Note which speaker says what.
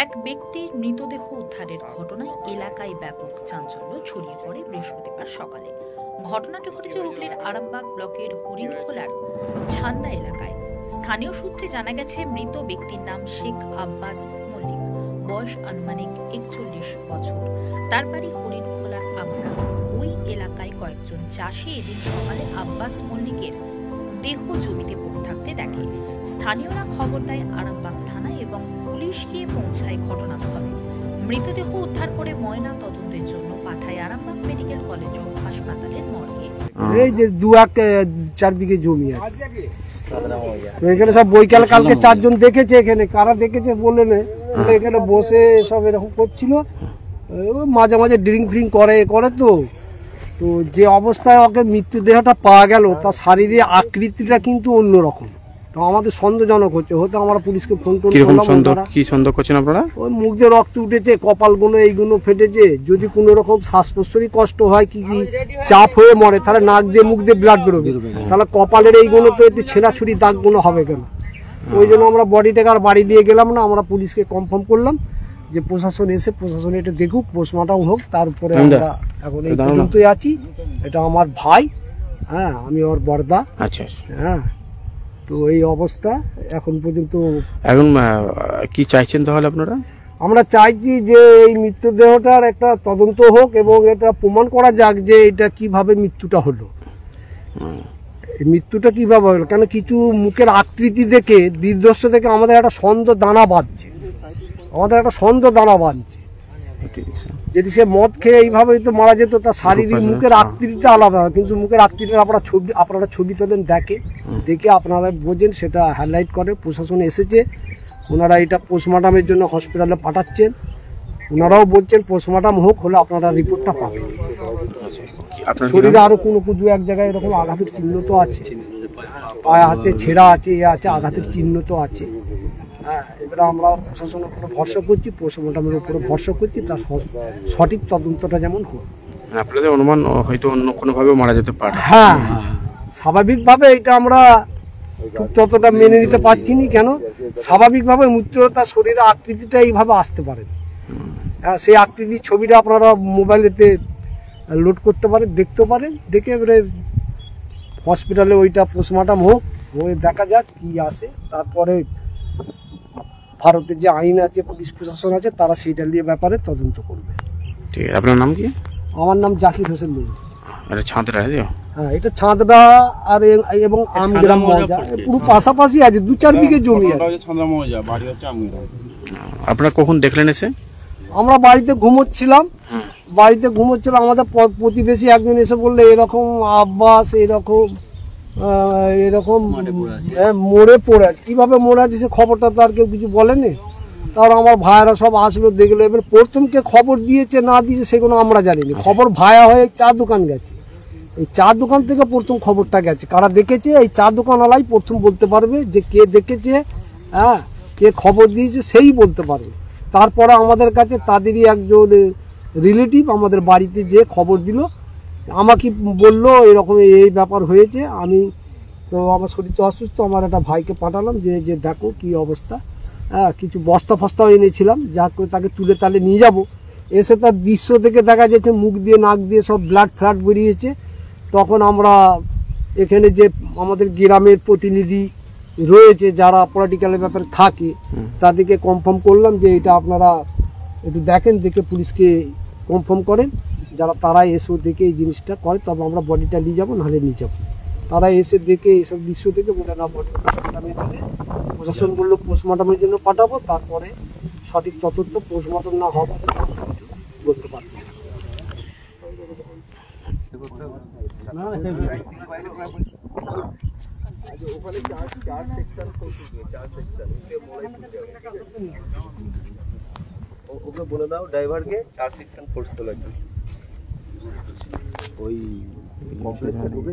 Speaker 1: এক ব্যক্তির মৃতদেহ উদ্ধারের ঘটনায় এলাকায় ব্যাপক চাঞ্চল্য ছড়িয়ে পড়ে বৃহস্পতিবার সকালে। ঘটনাটি ঘটেছে হুগলির আরামবাগ ব্লকের হরিণখোলার ছান্দা এলাকায়। স্থানীয় সূত্রে জানা গেছে, মৃত ব্যক্তির নাম শেখ আব্বাস মল্লিক, বয়স আনুমানিক 41 বছর। তার বাড়ি হরিণখোলার আমরা। ওই এলাকায় কয়েকজন চাষি এদিন সকালে আব্বাস মল্লিকের দেহ জমিতে পড়ে থাকতে দেখে। স্থানীয়রা খবর দেয় আরামবাগ থানায় এবং পুলিশ গিয়ে পৌঁছায় ঘটনাস্থলে। মৃতদেহ উদ্ধার করে ময়না তদন্তের জন্য পাঠায় আরামবাগ মেডিকেল কলেজ ও হাসপাতালের মর্গে।
Speaker 2: এই যে 2-4 বিঘে জমি আছে, তো এখানে সব বৈকাল কালকে 4 জন দেখেছে। এখানে কারা দেখেছে বলে না, এখানে বসে সব এরকম করছিল। মাঝে মাঝে ড্রিঙ্ক ফ্রিঙ্ক করে তো যে অবস্থায় ওকে মৃত্যুদেহটা পাওয়া গেল, তার শারীরিক আকৃতিটা কিন্তু অন্যরকম। তো আমাদের সন্দেহজনক হচ্ছে, হয়তো আমরা পুলিশকে ফোন করলাম।
Speaker 3: কি সন্দেহ করছেন আপনারা?
Speaker 2: ওই মুখ দিয়ে রক্ত উঠেছে, কপালগুলো এইগুলো ফেটেছে। যদি কোনো রকম শ্বাস প্রশ্বাসের কষ্ট হয়, কি চাপ হয়ে মরে, তাহলে নাক দিয়ে মুখ দিয়ে ব্লাড বেরোবে, তাহলে কপালের এইগুলো তো একটু ছেঁড়াছুড়ি দাগগুলো হবে কেন? ওই জন্য আমরা বডিটাকে আর বাড়ি দিয়ে গেলাম না, আমরা পুলিশকে কনফার্ম করলাম যে প্রশাসন এসে এটা দেখুক, পোস্টমর্টম হোক। তারপরে আমরা এখন এই পর্যন্তই আছি। এটা আমার ভাই, হ্যাঁ, আমি ওর বড়দা।
Speaker 3: আচ্ছা,
Speaker 2: হ্যাঁ, তো এই অবস্থা এখন পর্যন্ত।
Speaker 3: এখন কি চাইছেন তাহলে আপনারা?
Speaker 2: আমরা চাইছি যে এই মৃতদেহটার একটা তদন্ত হোক এবং এটা প্রমাণ করা যাক যে এটা কিভাবে মৃত্যুটা হলো। এই মৃত্যুটা কিভাবে হলো, কেন কিছু মুখের আকৃতি দেখে, দৃশ্যদর্শ থেকে আমাদের একটা সন্দেহ দানা বাঁধছে। যদি সে মদ খেয়ে এইভাবে তো মারা যেত, তার শারীরিক মুখের আকৃতিটা আলাদা, কিন্তু মুখের আকৃতিটা আপনারা ছবি তোলেন, দেখে আপনারা বোঝেন, সেটা হাইলাইট করে। প্রশাসন এসেছে, ওনারা এটা পোস্টমর্টমের জন্য হসপিটালে পাঠাচ্ছেন। ওনারাও বলছেন পোস্টমর্টম হোক, হলে আপনারা রিপোর্টটা পাবেন। শরীরে আরো কোনো এক জায়গায় এরকম আঘাতের চিহ্ন তো আছে, পায়ে হাতে ছেঁড়া আছে, আছে আঘাতের চিহ্ন তো আছে। হ্যাঁ, এবারে আমরা প্রশাসনের উপরে ভরসা করছি, পোস্টমর্টমের উপরে ভরসা করছি, তার সঠিক তদন্তটা যেমন হোক।
Speaker 3: আপনাদের অনুমান হয়তো অন্য কোনোভাবে মারা যেতে পারে।
Speaker 2: হ্যাঁ, স্বাভাবিকভাবে এটা আমরা ততটা মেনে নিতে পারছি না। কেন স্বাভাবিকভাবে মৃত্যু, তার শরীরে আকৃতিটা এইভাবে আসতে পারে। হ্যাঁ, সেই আকৃতির ছবিটা আপনারা মোবাইলেতে লোড করতে পারেন, দেখতে পারেন। দেখে এবারে হসপিটালে ওইটা পোস্টমর্টম হোক, হয়ে দেখা যাক কি আসে। তারপরে ভারতের যে আইন আছে, পুলিশ প্রশাসন আছে, তারা সেইটা নিয়ে ব্যাপারে তদন্ত করবে।
Speaker 3: ঠিক আছে, আপনার নাম কি?
Speaker 2: আমার নাম জাকির হোসেন।
Speaker 3: এটা ছাঁদরা?
Speaker 2: হ্যাঁ, এটা ছাঁদরা আর এবং আমগ্রাম মৌজা পুরো পাশাপাশি আছে, 2-4 বিঘে জমি আছে।
Speaker 3: আপনারা কখন দেখলেন এসে?
Speaker 2: আমরা বাড়িতে ঘুমোচ্ছিলাম। আমাদের প্রতিবেশী একজন এসে বললে এরকম আব্বাস এরকম মরে পড়ে আছে। কিভাবে মরে আছে সে খবরটা তো আর কেউ কিছু বলেনি। তার আমার ভাইয়েরা সব আসলো, দেখলো। এবার প্রথম কে খবর দিয়েছে না দিয়েছে সেগুলো আমরা জানিনি। খবর ভায়া হয়ে চা দোকান গেছে, এই চা দোকান থেকে প্রথম খবরটা গেছে। কারা দেখেছে, এই চা দোকানওয়ালাই প্রথম বলতে পারবে যে কে দেখেছে, হ্যাঁ, কে খবর দিয়েছে সেই বলতে পারবে। তারপরে আমাদের কাছে তাদেরই একজন রিলেটিভ আমাদের বাড়িতে যে খবর দিল, আমাকে বললো এরকম এই ব্যাপার হয়েছে। আমি তো আমার শরীর তো অসুস্থ, আমার একটা ভাইকে পাঠালাম যে দেখো কি অবস্থা। হ্যাঁ, কিছু বস্তা ফস্তাও এনেছিলাম, যা করে তাকে তুলে তালে নিয়ে যাব। এসে তার দৃশ্য থেকে দেখা যাচ্ছে মুখ দিয়ে নাক দিয়ে সব ব্লাড ফ্লাড বেরিয়েছে। তখন আমরা এখানে যে আমাদের গ্রামের প্রতিনিধি রয়েছে, যারা পলিটিক্যালের ব্যাপারে থাকে, তাদেরকে কনফার্ম করলাম যে এটা আপনারা একটু দেখেন, দেখে পুলিশকে কনফার্ম করেন। যারা তারা এসে দেখে এই জিনিসটা করে, তবে আমরা বডিটা নিয়ে যাবো, নাহলে নিয়ে যাবো। তারা এসে দেখে এইসব দৃশ্য দেখে বলে না, প্রশাসন বললো পোস্টমর্টমের জন্য পাঠাবো। তারপরে সঠিক তদন্ত, পোস্টমর্টম না হবে বলতে পারবো।
Speaker 4: ওকে বলে দাও ড্রাইভারকে 4 সেকশন ফোর্স তোলার জন্য। ওই কমপ্লেক্সে ঢুকে